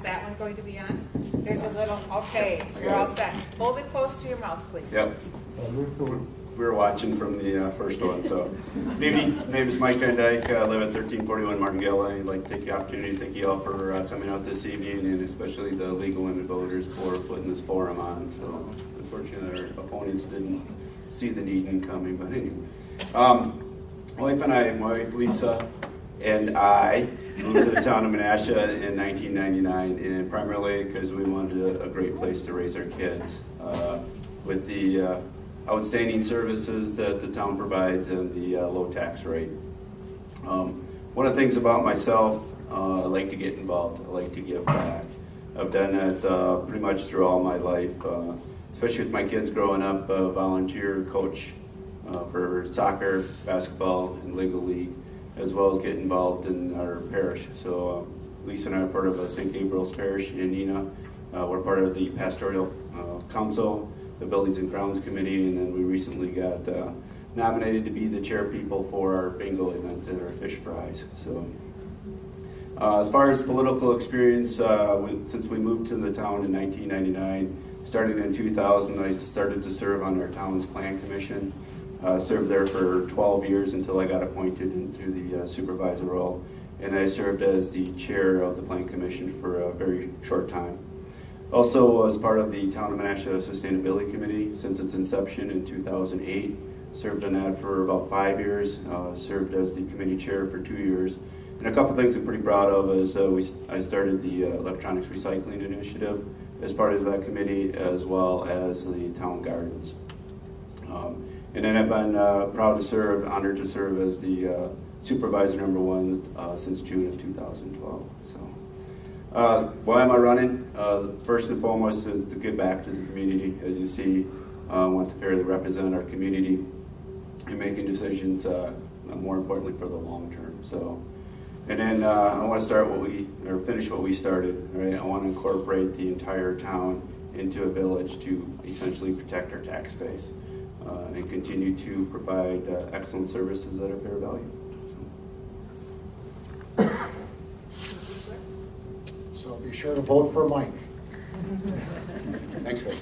that one going to be on? There's a little, okay, you're all set. Hold it close to your mouth, please. Yep. We were watching from the first one. So, good evening. My name is Mike Van Dyke. I live at 1341 Martingale. I'd like to take the opportunity to thank you all for coming out this evening, and especially the League of Women Voters for putting this forum on. So, unfortunately, our opponents didn't see the need in coming. But anyway, my wife Lisa, and I moved to the town of Menasha in 1999, and primarily because we wanted a great place to raise our kids with the outstanding services that the town provides and the low tax rate. One of the things about myself, I like to get involved. I like to give back. I've done that pretty much through all my life, especially with my kids growing up. Volunteer coach for soccer, basketball, and Legal League, as well as get involved in our parish. So Lisa and I are part of St. Gabriel's Parish in Neenah. We're part of the Pastoral Council, the Buildings and Grounds Committee, and then we recently got nominated to be the chair people for our bingo event and our fish fries. So, as far as political experience, since we moved to the town in 1999, starting in 2000, I started to serve on our town's plan commission. Served there for 12 years until I got appointed into the supervisor role, and I served as the chair of the plan commission for a very short time. Also was part of the Town of Menasha Sustainability Committee since its inception in 2008. Served on that for about 5 years. Served as the committee chair for 2 years. And a couple things I'm pretty proud of is I started the electronics recycling initiative as part of that committee, as well as the town gardens. And then I've been proud to serve, honored to serve as the supervisor number 1 since June of 2012. So. Why am I running? First and foremost is to give back to the community. As you see, I want to fairly represent our community and making decisions, more importantly, for the long term. So, and then I want to finish what we started. Right? I want to incorporate the entire town into a village to essentially protect our tax base and continue to provide excellent services at a fair value. So be sure to vote for Mike. Thanks, Greg.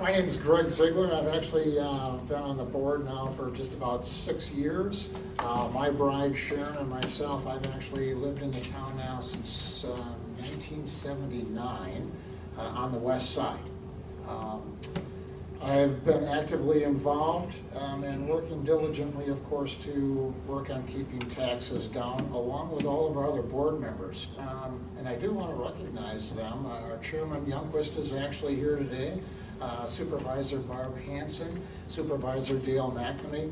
My name is Greg Ziegler. I've actually been on the board now for just about 6 years. My bride Sharon and myself, I've actually lived in the town now since 1979 on the west side. I've been actively involved and working diligently, of course, to work on keeping taxes down, along with all of our other board members. And I do want to recognize them. Our Chairman Youngquist is actually here today, Supervisor Barb Hanson, Supervisor Dale McNamee.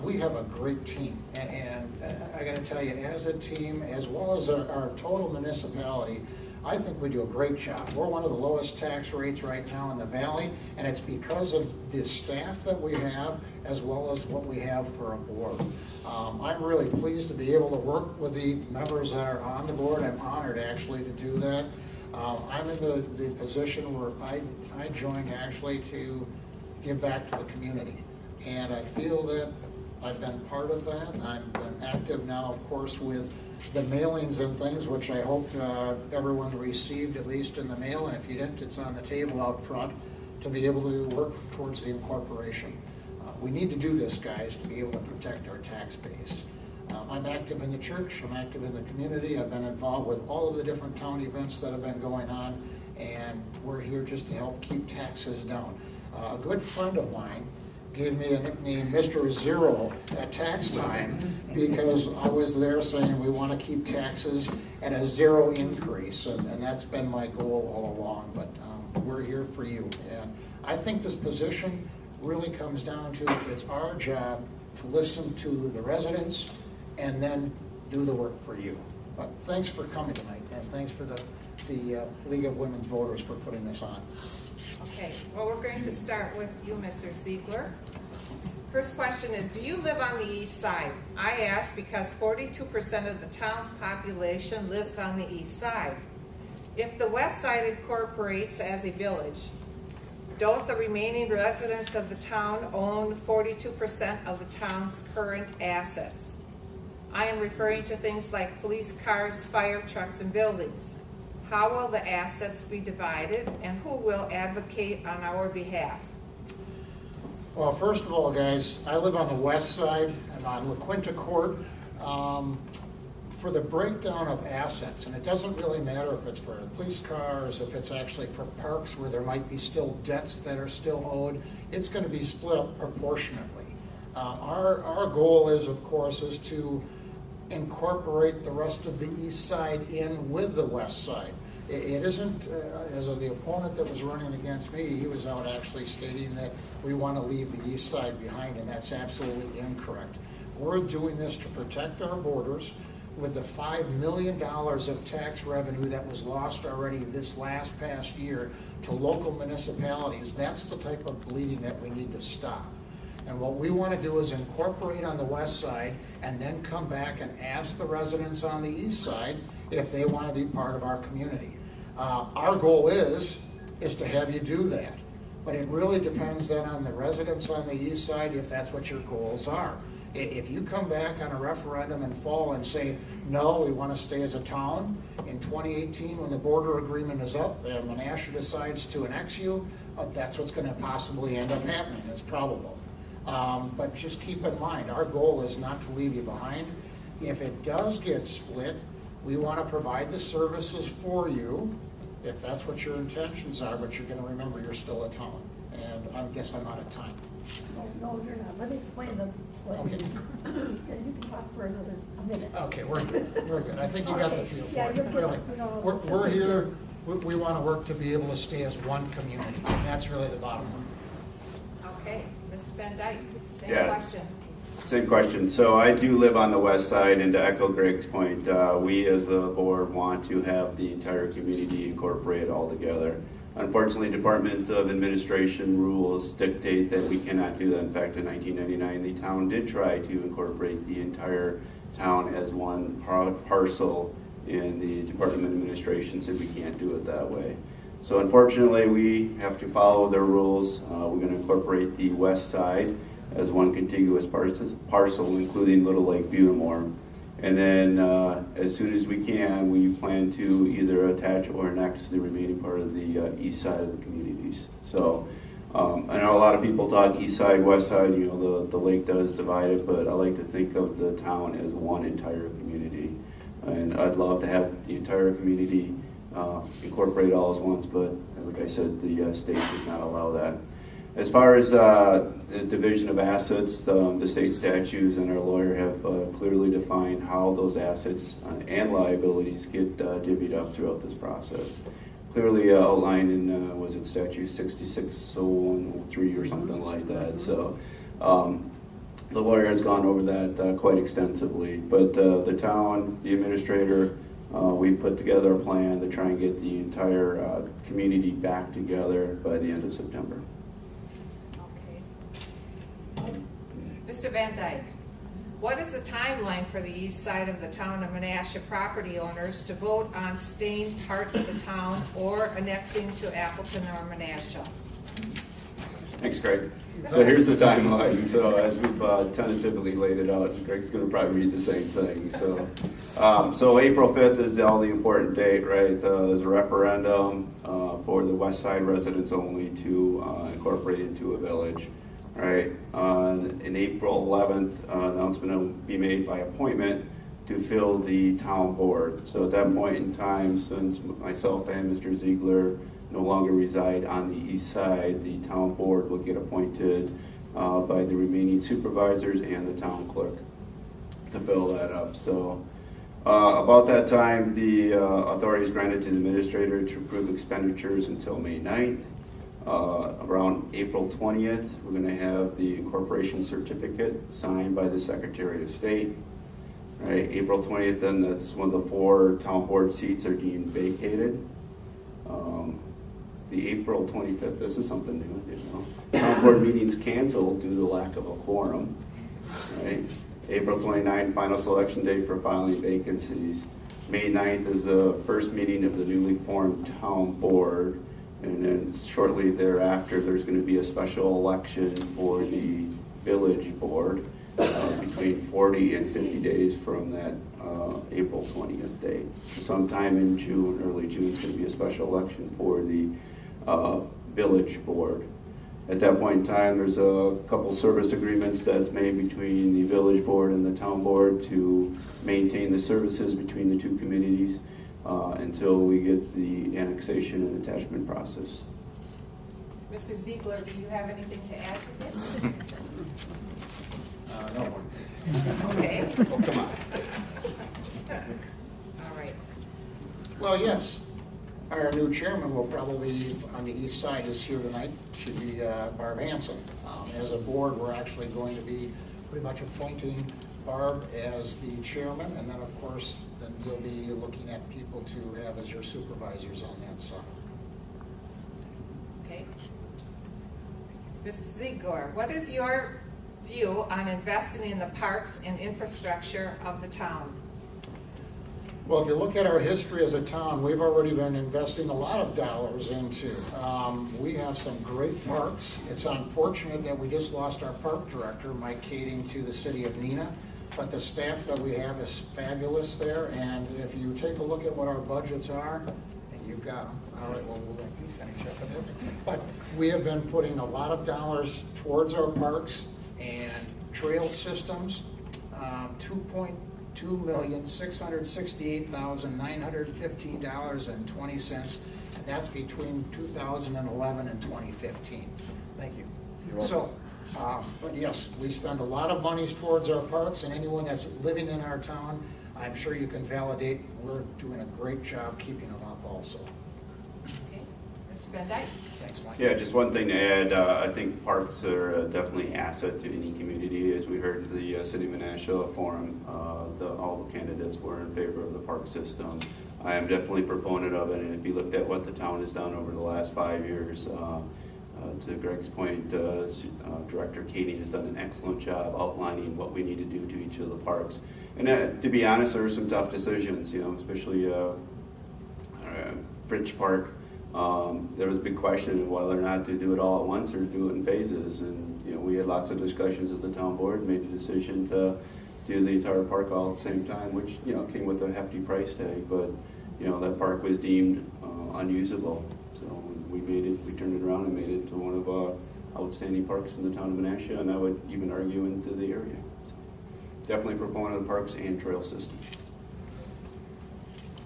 We have a great team, and I got to tell you, as a team, as well as our total municipality, I think we do a great job. We're one of the lowest tax rates right now in the valley, and it's because of the staff that we have, as well as what we have for a board. I'm really pleased to be able to work with the members that are on the board. I'm honored actually to do that. I'm in the position where I joined actually to give back to the community, and I feel that I've been part of that. I've been active now, of course, with the mailings and things, which I hope everyone received at least in the mail, and if you didn't, it's on the table out front, to be able to work towards the incorporation. We need to do this, guys, to be able to protect our tax base. I'm active in the church, I'm active in the community, I've been involved with all of the different town events that have been going on, and we're here just to help keep taxes down. A good friend of mine gave me a nickname, Mr. Zero, at tax time, because I was there saying we want to keep taxes at a zero increase, and that's been my goal all along, but we're here for you. And I think this position really comes down to, it's our job to listen to the residents and then do the work for you. But thanks for coming tonight, and thanks for the League of Women's Voters for putting this on. Okay, well, we're going to start with you, Mr. Ziegler. First question is, do you live on the east side? I ask because 42% of the town's population lives on the east side. If the west side incorporates as a village, don't the remaining residents of the town own 42% of the town's current assets? I am referring to things like police cars, fire trucks, and buildings. How will the assets be divided, and who will advocate on our behalf? Well, first of all, guys, I live on the west side and on La Quinta Court. For the breakdown of assets, and it doesn't really matter if it's for police cars, if it's actually for parks where there might be still debts that are still owed, it's going to be split up proportionately. Our goal is, of course, is to incorporate the rest of the east side in with the west side. It isn't, as of the opponent that was running against me, he was out actually stating that we want to leave the east side behind, and that's absolutely incorrect. We're doing this to protect our borders. With the $5 million of tax revenue that was lost already this past year to local municipalities, that's the type of bleeding that we need to stop. And what we want to do is incorporate on the west side and then come back and ask the residents on the east side if they want to be part of our community. Our goal is to have you do that. But it really depends then on the residents on the east side if that's what your goals are. If you come back on a referendum in fall and say, no, we want to stay as a town, in 2018 when the border agreement is up and Menasha decides to annex you, that's what's going to possibly end up happening. It's probable. But just keep in mind, our goal is not to leave you behind. If it does get split, we want to provide the services for you, if that's what your intentions are, but you're going to remember you're still a town. And I guess I'm out of time. No, you're not. Let me explain the split. Okay. And you can talk for another minute. Okay, we're good. We're good. I think you got the feel Yeah, for you're it. good. Really, We know- we're here. We want to work to be able to stay as one community, and that's really the bottom line. Okay, Mr. Van Dyke, same Yeah. question. Same question. So I do live on the west side, and to echo Greg's point, we as the board want to have the entire community incorporated all together. Unfortunately, Department of Administration rules dictate that we cannot do that. In fact, in 1999, the town did try to incorporate the entire town as one parcel, and the Department of Administration said we can't do it that way. So unfortunately, we have to follow their rules. We're going to incorporate the west side as one contiguous parcel, including Little Lake Butamore. And then as soon as we can, we plan to either attach or annex the remaining part of the east side of the communities. So I know a lot of people talk east side, west side, you know, the lake does divide it, but I like to think of the town as one entire community. And I'd love to have the entire community incorporate all as once, but like I said, the state does not allow that. As far as the division of assets, the state statutes and our lawyer have clearly defined how those assets and liabilities get divvied up throughout this process. Clearly outlined in, was it statute 660103 or something like that. So the lawyer has gone over that quite extensively. But the town, the administrator, we put together a plan to try and get the entire community back together by the end of September. Mr. Van Dyke, what is the timeline for the east side of the Town of Menasha property owners to vote on staying part of the town or annexing to Appleton or Menasha? Thanks, Greg. So here's the timeline. So as we've tentatively laid it out, and Greg's going to probably read the same thing. So April 5th is all the important date, right? There's a referendum for the west side residents only to incorporate into a village. Right, in April 11th, announcement will be made by appointment to fill the town board. So at that point in time, since myself and Mr. Ziegler no longer reside on the east side, the town board will get appointed by the remaining supervisors and the town clerk to fill that up. So about that time, the authority is granted to the administrator to approve expenditures until May 9th. Around April 20th, we're going to have the incorporation certificate signed by the Secretary of State. Right, April 20th, then that's when the 4 town board seats are deemed vacated. The April 25th, this is something new, you know. Town board meetings canceled due to lack of a quorum. Right, April 29th, final selection date for filing vacancies. May 9th is the first meeting of the newly formed town board. And then shortly thereafter, there's going to be a special election for the village board. between 40 and 50 days from that April 20th date. So sometime in June, early June, is going to be a special election for the village board. At that point in time, there's a couple service agreements that's made between the village board and the town board to maintain the services between the two communities until we get the annexation and attachment process. Mr. Ziegler, do you have anything to add to this? No one. Okay. Oh, come on. All right. Well, yes. Our new chairman will probably, on the east side, is here tonight, should be Barb Hanson. As a board, we're actually going to be pretty much appointing Barb as the chairman, and then, of course, then you'll be looking at people to have as your supervisors on that side. Okay. Mr. Ziegler, what is your view on investing in the parks and infrastructure of the town? Well, if you look at our history as a town, we've already been investing a lot of dollars into. We have some great parks. It's unfortunate that we just lost our park director, Mike Kading, to the city of Neenah, but the staff that we have is fabulous there, and if you take a look at what our budgets are, and you've got them, all right, well, we'll let you finish up with it. But we have been putting a lot of dollars towards our parks and trail systems, $2,668,915.20, and that's between 2011 and 2015. Thank you. So, but yes, we spend a lot of monies towards our parks, and anyone that's living in our town, I'm sure you can validate, we're doing a great job keeping them up also. Okay. Mr. Van Dyke? Thanks, Mike. Yeah, just one thing to add, I think parks are definitely an asset to any community. As we heard the City of Menasha forum, all the candidates were in favor of the park system. I am definitely a proponent of it, and if you looked at what the town has done over the last 5 years, to Greg's point, Director Kading has done an excellent job outlining what we need to do to each of the parks. And to be honest, there were some tough decisions, especially Fritch Park. There was a big question of whether or not to do it all at once or do it in phases. And we had lots of discussions as a town board, made a decision to do the entire park all at the same time, which came with a hefty price tag. But that park was deemed unusable. So we turned it around and made it into one of our outstanding parks in the town of Menasha, and I would even argue into the area. So definitely a proponent of parks and trail systems.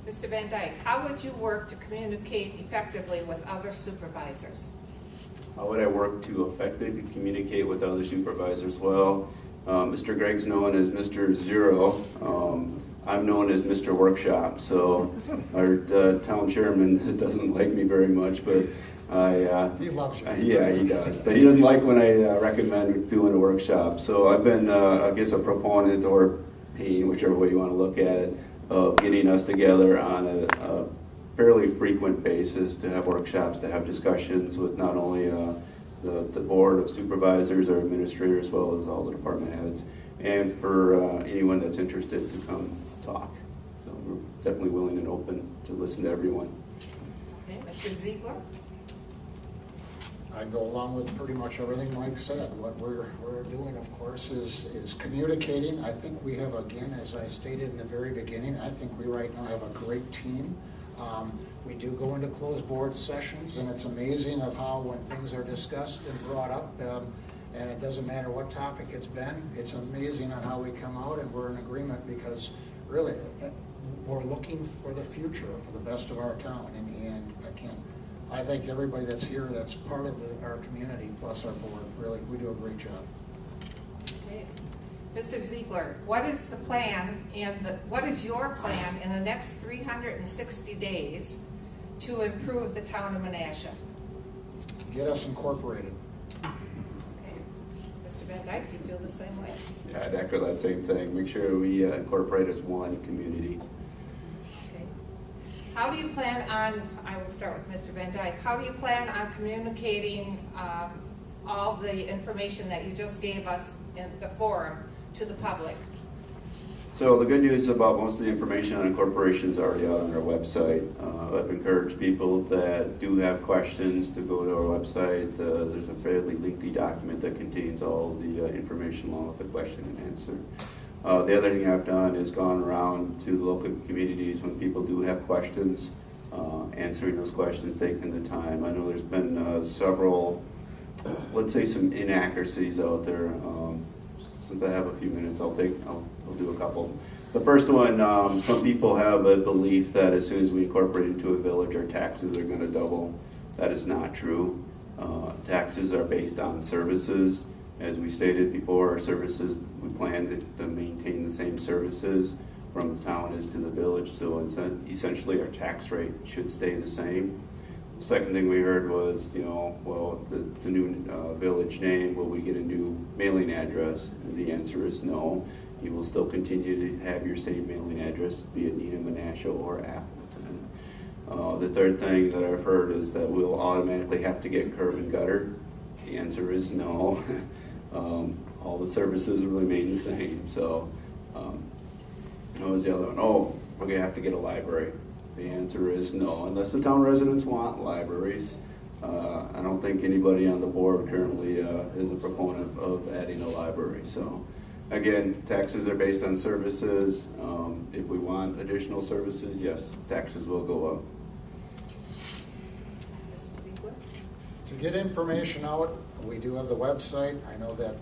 Mr. Van Dyke, how would you work to communicate effectively with other supervisors? How would I work to effectively communicate with other supervisors? Well, Mr. Gregg's known as Mr. Zero. I'm known as Mr. Workshop. So our town chairman doesn't like me very much, but He loves you. yeah, he does. But he doesn't like when I recommend doing a workshop. So I've been, I guess, a proponent or pain, whichever way you want to look at it, of getting us together on a fairly frequent basis to have workshops, to have discussions with not only the board of supervisors or administrators, as well as all the department heads, and for anyone that's interested to come talk. So we're definitely willing and open to listen to everyone. Okay, Mr. Ziegler? I go along with pretty much everything Mike said. What we're doing, of course, is communicating. I think we have, again, as I stated in the very beginning, I think we right now have a great team. We do go into closed board sessions, and it's amazing of how when things are discussed and brought up, and it doesn't matter what topic it's been, it's amazing on how we come out and we're in agreement, because really, we're looking for the future, for the best of our town. And again, I think everybody that's here, that's part of our community, plus our board, really, we do a great job. Okay. Mr. Ziegler, what is the plan what is your plan in the next 360 days to improve the town of Menasha? Get us incorporated. Okay. Mr. Van Dyke, do you feel the same way? Yeah, I'd echo that same thing. Make sure we incorporate as one community. Okay. How do you plan on, I will start with Mr. Van Dyke, how do you plan on communicating all the information that you just gave us in the forum to the public? So the good news about most of the information on corporations is already out on our website. I've encouraged people that do have questions to go to our website. There's a fairly lengthy document that contains all the information along with the question and answer. The other thing I've done is gone around to the local communities when people do have questions, answering those questions, taking the time. I know there's been several, let's say some inaccuracies out there. Since I have a few minutes, I'll do a couple. The first one, some people have a belief that as soon as we incorporate into a village, our taxes are going to double. That is not true. Taxes are based on services. As we stated before, our services, we plan to maintain the same services from the town as to the village, so essentially our tax rate should stay the same. The second thing we heard was, well, the new village name, will we get a new mailing address? And the answer is no. You will still continue to have your same mailing address, be it Town of Menasha or Appleton. The third thing that I've heard is that we'll automatically have to get curb and gutter. The answer is no. All the services will remain the same. So, what was the other one? Oh, we're going to have to get a library. The answer is no, unless the town residents want libraries. I don't think anybody on the board currently is a proponent of adding a library. So, again, taxes are based on services. If we want additional services, yes, taxes will go up. To get information out, we do have the website. I know that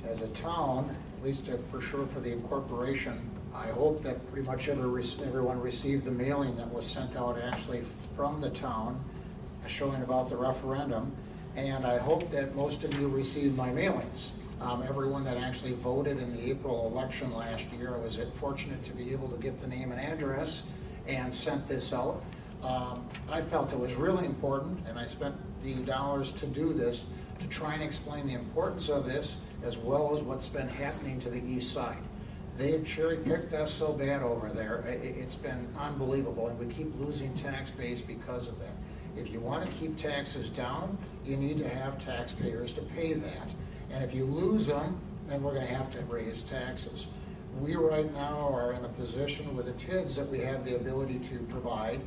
as a town, at least for sure for the incorporation, I hope that pretty much everyone received the mailing that was sent out actually from the town showing about the referendum. And I hope that most of you received my mailings. Everyone that actually voted in the April election last year, I was fortunate to be able to get the name and address and sent this out. I felt it was really important, and I spent the dollars to do this, to try and explain the importance of this, as well as what's been happening to the east side. They've cherry-picked us so bad over there. It's been unbelievable, and we keep losing tax base because of that. If you want to keep taxes down, you need to have taxpayers to pay that. And if you lose them, then we're going to have to raise taxes. We right now are in a position with the TIDs that we have the ability to provide.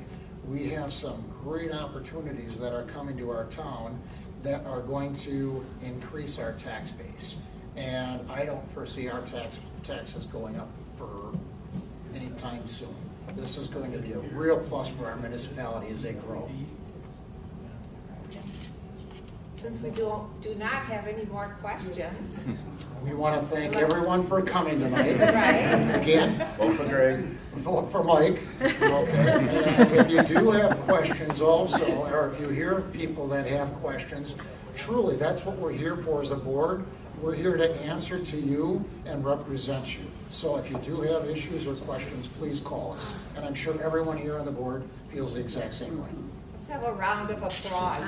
We have some great opportunities that are coming to our town that are going to increase our tax base. And I don't foresee our taxes going up for any time soon. This is going to be a real plus for our municipality as they grow. Since we do not have any more questions. We want to thank everyone for coming tonight. Right. Again, Vote for Greg. vote for Mike. Okay. And if you do have questions also, or if you hear people that have questions, truly, that's what we're here for as a board. We're here to answer to you and represent you. So if you do have issues or questions, please call us. And I'm sure everyone here on the board feels the exact same way. Let's have a round of applause.